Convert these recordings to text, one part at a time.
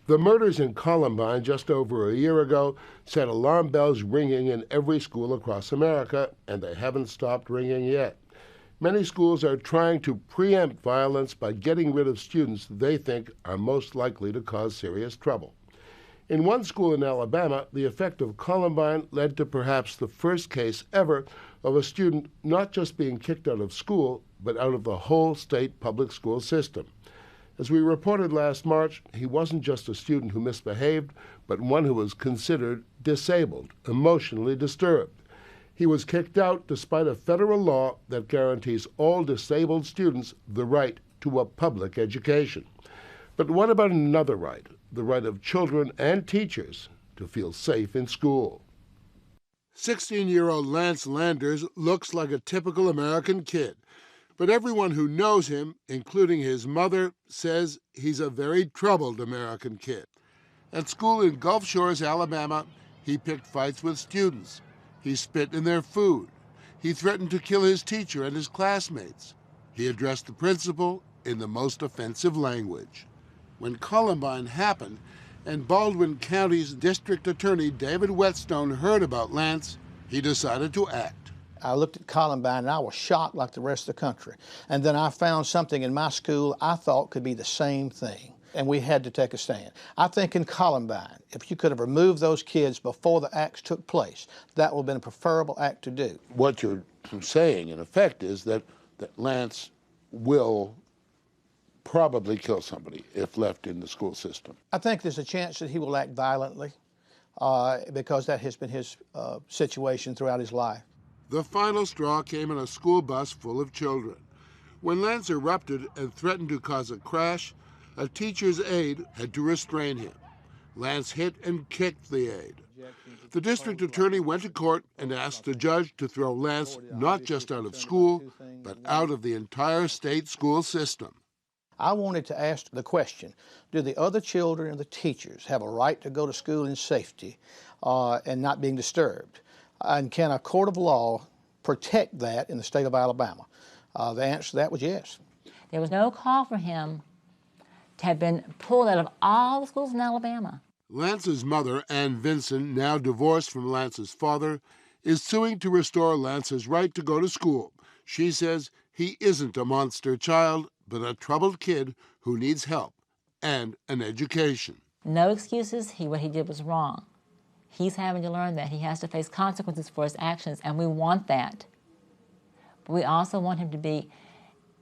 The murders in Columbine just over a year ago set alarm bells ringing in every school across America, and they haven't stopped ringing yet. Many schools are trying to preempt violence by getting rid of students they think are most likely to cause serious trouble. In one school in Alabama, the effect of Columbine led to perhaps the first case ever of a student not just being kicked out of school, but out of the whole state public school system. As we reported last March, he wasn't just a student who misbehaved, but one who was considered disabled, emotionally disturbed. He was kicked out despite a federal law that guarantees all disabled students the right to a public education. But what about another right, the right of children and teachers to feel safe in school? 16-year-old Lance Landers looks like a typical American kid. But everyone who knows him, including his mother, says he's a very troubled American kid. At school in Gulf Shores, Alabama, he picked fights with students. He spit in their food. He threatened to kill his teacher and his classmates. He addressed the principal in the most offensive language. When Columbine happened, and Baldwin County's District Attorney David Whetstone heard about Lance, he decided to act. I looked at Columbine and I was shocked like the rest of the country. And then I found something in my school I thought could be the same thing. And we had to take a stand. I think in Columbine, if you could have removed those kids before the acts took place, that would have been a preferable act to do. What you're saying, in effect, is that Lance will probably kill somebody if left in the school system. I think there's a chance that he will act violently because that has been his situation throughout his life. The final straw came in a school bus full of children. When Lance erupted and threatened to cause a crash, a teacher's aide had to restrain him. Lance hit and kicked the aide. The district attorney went to court and asked the judge to throw Lance not just out of school, but out of the entire state school system. I wanted to ask the question, do the other children and the teachers have a right to go to school in safety and not being disturbed? And can a court of law protect that in the state of Alabama? The answer to that was yes. There was no call for him to have been pulled out of all the schools in Alabama. Lance's mother, Ann Vinson, now divorced from Lance's father, is suing to restore Lance's right to go to school. She says he isn't a monster child, but a troubled kid who needs help and an education. No excuses. What he did was wrong. He's having to learn that he has to face consequences for his actions, and we want that. But we also want him to be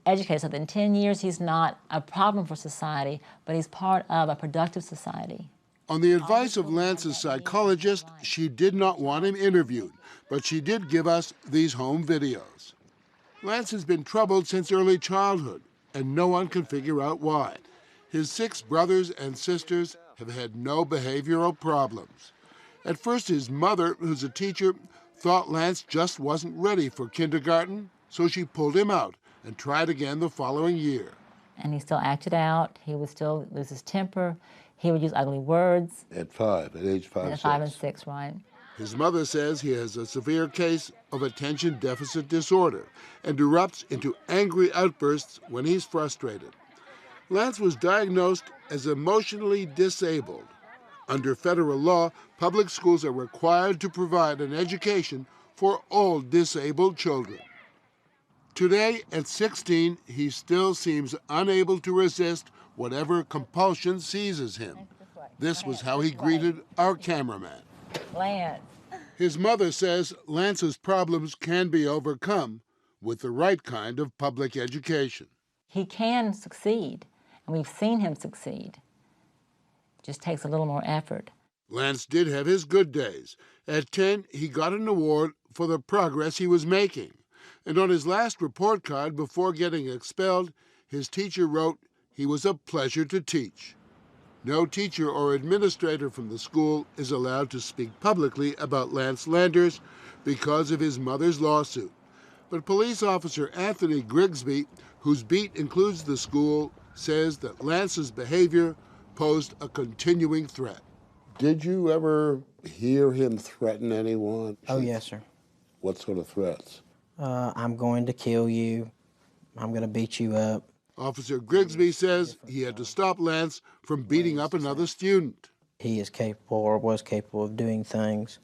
educated so that in 10 years he's not a problem for society, but he's part of a productive society. On the advice of Lance's psychologist, she did not want him interviewed, but she did give us these home videos. Lance has been troubled since early childhood, and no one can figure out why. His 6 brothers and sisters have had no behavioral problems. At first, his mother, who's a teacher, thought Lance just wasn't ready for kindergarten, so she pulled him out and tried again the following year. And he still acted out. He would still lose his temper. He would use ugly words. At age 5, At 5 and 6, right? His mother says he has a severe case of attention deficit disorder and erupts into angry outbursts when he's frustrated. Lance was diagnosed as emotionally disabled. Under federal law, public schools are required to provide an education for all disabled children. Today, at 16, he still seems unable to resist whatever compulsion seizes him. This was how he greeted our cameraman. Lance. His mother says Lance's problems can be overcome with the right kind of public education. He can succeed, and we've seen him succeed. It just takes a little more effort. Lance did have his good days. At 10, he got an award for the progress he was making. And on his last report card before getting expelled, his teacher wrote he was a pleasure to teach. No teacher or administrator from the school is allowed to speak publicly about Lance Landers because of his mother's lawsuit. But police officer Anthony Grigsby, whose beat includes the school, says that Lance's behavior posed a continuing threat. Did you ever hear him threaten anyone? Oh, yes, sir. What sort of threats? I'm going to kill you. I'm going to beat you up. Officer Grigsby says he had to stop Lance from beating up another student. He is capable, or was capable, of doing things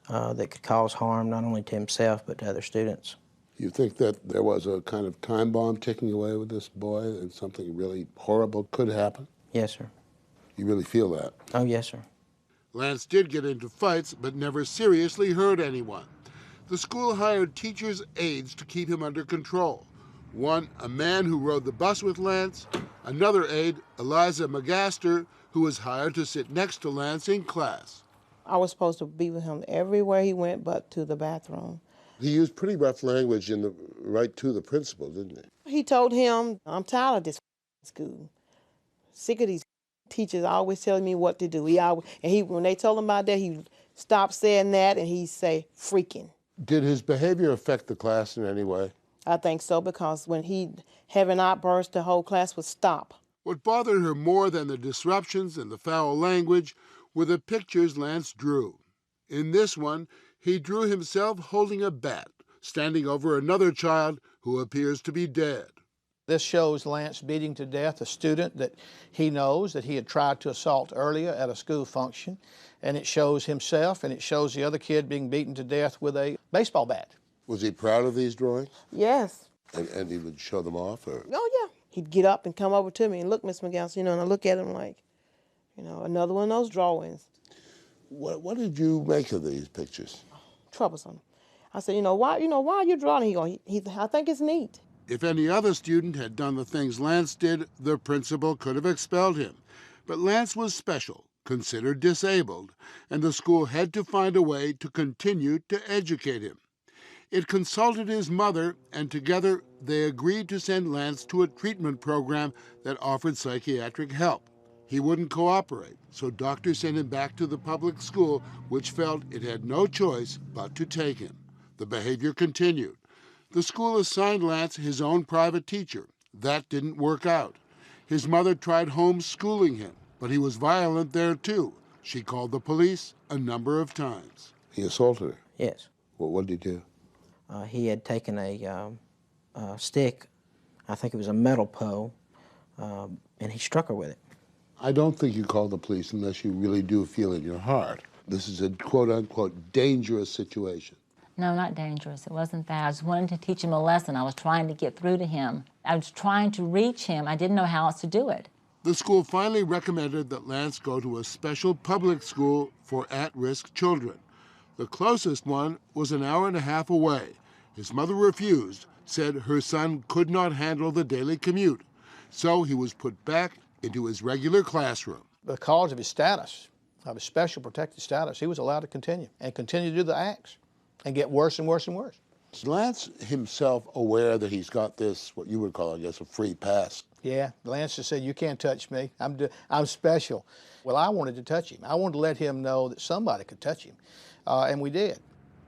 that could cause harm not only to himself but to other students. You think that there was a kind of time bomb ticking away with this boy and something really horrible could happen? Yes, sir. You really feel that? Oh, yes, sir. Lance did get into fights, but never seriously hurt anyone. The school hired teachers' aides to keep him under control. One, a man who rode the bus with Lance. Another aide, Eliza McGaster, who was hired to sit next to Lance in class. I was supposed to be with him everywhere he went but to the bathroom. He used pretty rough language right to the principal, didn't he? He told him, I'm tired of this school. Sick of these teachers always telling me what to do. When they told him about that, he stopped saying that and he'd say, freaking. Did his behavior affect the class in any way? I think so, because when he'd have an outburst, the whole class would stop. What bothered her more than the disruptions and the foul language were the pictures Lance drew. In this one, he drew himself holding a bat, standing over another child who appears to be dead. This shows Lance beating to death a student that he knows that he had tried to assault earlier at a school function. And it shows himself, and it shows the other kid being beaten to death with a baseball bat. Was he proud of these drawings? Yes. And he would show them off? Or? Oh, yeah. He'd get up and come over to me and look, Miss McGowan, and I look at him like, another one of those drawings. What did you make of these pictures? Troublesome. I said, why are you drawing? I think it's neat. If any other student had done the things Lance did, the principal could have expelled him. But Lance was special, considered disabled, and the school had to find a way to continue to educate him. It consulted his mother, and together they agreed to send Lance to a treatment program that offered psychiatric help. He wouldn't cooperate, so doctors sent him back to the public school, which felt it had no choice but to take him. The behavior continued. The school assigned Lance his own private teacher. That didn't work out. His mother tried homeschooling him, but he was violent there too. She called the police a number of times. He assaulted her? Yes. Well, what did he do? He had taken a stick, I think it was a metal pole, and he struck her with it. I don't think you call the police unless you really do feel in your heart this is a quote-unquote dangerous situation. No, not dangerous. It wasn't that. I just wanted to teach him a lesson. I was trying to get through to him. I was trying to reach him. I didn't know how else to do it. The school finally recommended that Lance go to a special public school for at-risk children. The closest one was an hour and a half away. His mother refused, said her son could not handle the daily commute. So he was put back into his regular classroom. Because of his status, of his special protected status, he was allowed to continue to do the acts and get worse and worse and worse. Is Lance himself aware that he's got this, what you would call, I guess, a free pass? Yeah, Lance just said, you can't touch me. I'm special. Well, I wanted to touch him. I wanted to let him know that somebody could touch him, and we did.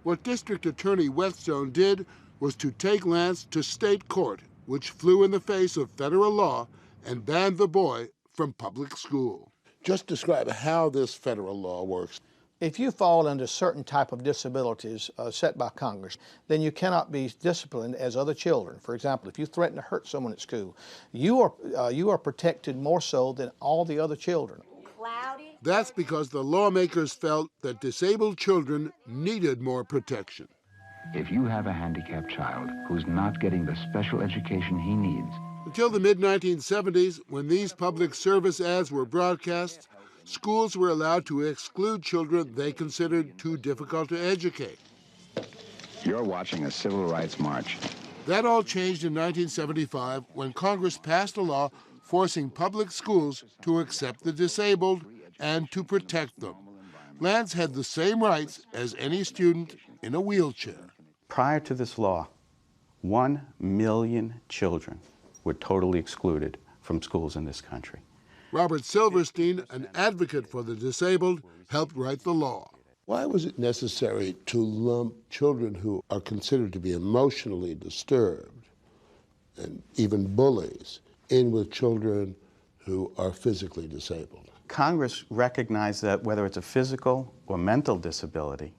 What District Attorney Whetstone did was to take Lance to state court, which flew in the face of federal law and banned the boy from public school. Just describe how this federal law works. If you fall under certain type of disabilities set by Congress, then you cannot be disciplined as other children. For example, if you threaten to hurt someone at school, you are protected more so than all the other children. That's because the lawmakers felt that disabled children needed more protection. If you have a handicapped child who's not getting the special education he needs. Until the mid-1970s, when these public service ads were broadcast, schools were allowed to exclude children they considered too difficult to educate. You're watching a civil rights march. That all changed in 1975 when Congress passed a law forcing public schools to accept the disabled and to protect them. Lance had the same rights as any student in a wheelchair. Prior to this law, 1 million children were totally excluded from schools in this country. Robert Silverstein, an advocate for the disabled, helped write the law. Why was it necessary to lump children who are considered to be emotionally disturbed and even bullies in with children who are physically disabled? Congress recognized that whether it's a physical or mental disability,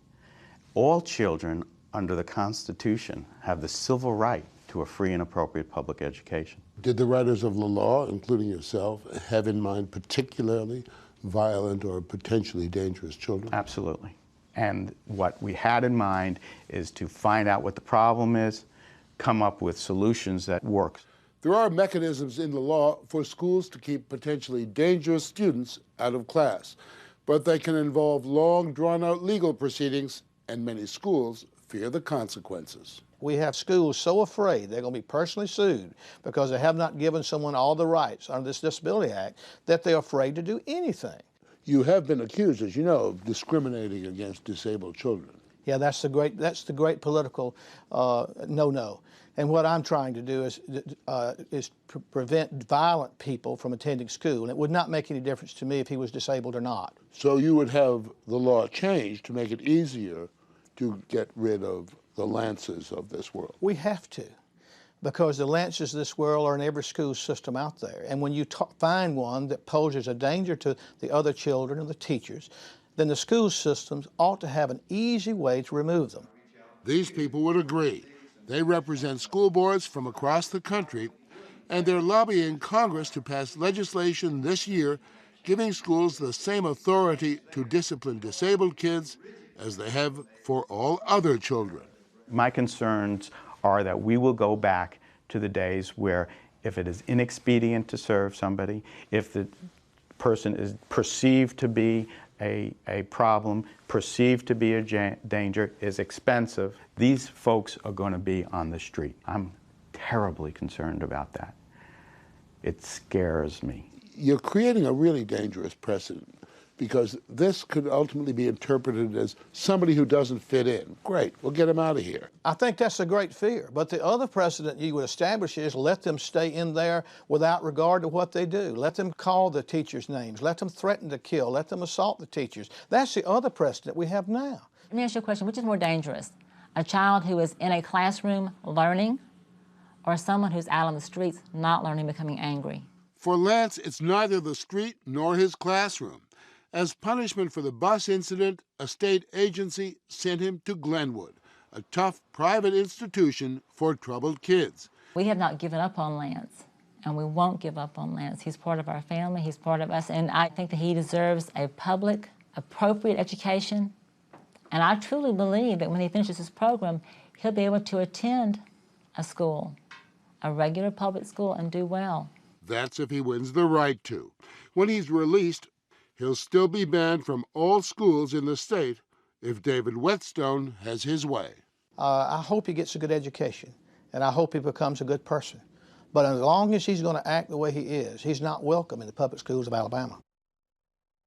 all children under the Constitution have the civil right to a free and appropriate public education. Did the writers of the law, including yourself, have in mind particularly violent or potentially dangerous children? Absolutely. And what we had in mind is to find out what the problem is, come up with solutions that work. There are mechanisms in the law for schools to keep potentially dangerous students out of class, but they can involve long, drawn-out legal proceedings, and many schools fear the consequences. We have schools so afraid they're going to be personally sued because they have not given someone all the rights under this Disability Act that they're afraid to do anything. You have been accused, as you know, of discriminating against disabled children. Yeah, that's the great political no-no. And what I'm trying to do is prevent violent people from attending school. And it would not make any difference to me if he was disabled or not. So you would have the law changed to make it easier to get rid of the Lances of this world. We have to, because the Lances of this world are in every school system out there. And when you find one that poses a danger to the other children and the teachers, then the school systems ought to have an easy way to remove them. These people would agree. They represent school boards from across the country, and they're lobbying Congress to pass legislation this year giving schools the same authority to discipline disabled kids as they have for all other children. My concerns are that we will go back to the days where if it is inexpedient to serve somebody, if the person is perceived to be a problem, perceived to be a danger, is expensive, these folks are going to be on the street. I'm terribly concerned about that. It scares me. You're creating a really dangerous precedent because this could ultimately be interpreted as somebody who doesn't fit in. Great, we'll get him out of here. I think that's a great fear. But the other precedent you would establish is let them stay in there without regard to what they do. Let them call the teachers' names. Let them threaten to kill. Let them assault the teachers. That's the other precedent we have now. Let me ask you a question. Which is more dangerous? A child who is in a classroom learning, or someone who's out on the streets not learning, becoming angry? For Lance, it's neither the street nor his classroom. As punishment for the bus incident, a state agency sent him to Glenwood, a tough private institution for troubled kids. We have not given up on Lance, and we won't give up on Lance. He's part of our family, he's part of us, and I think that he deserves a public, appropriate education. And I truly believe that when he finishes his program, he'll be able to attend a school, a regular public school, and do well. That's if he wins the right to. When he's released, he'll still be banned from all schools in the state if David Whetstone has his way. I hope he gets a good education, and I hope he becomes a good person. But as long as he's going to act the way he is, he's not welcome in the public schools of Alabama.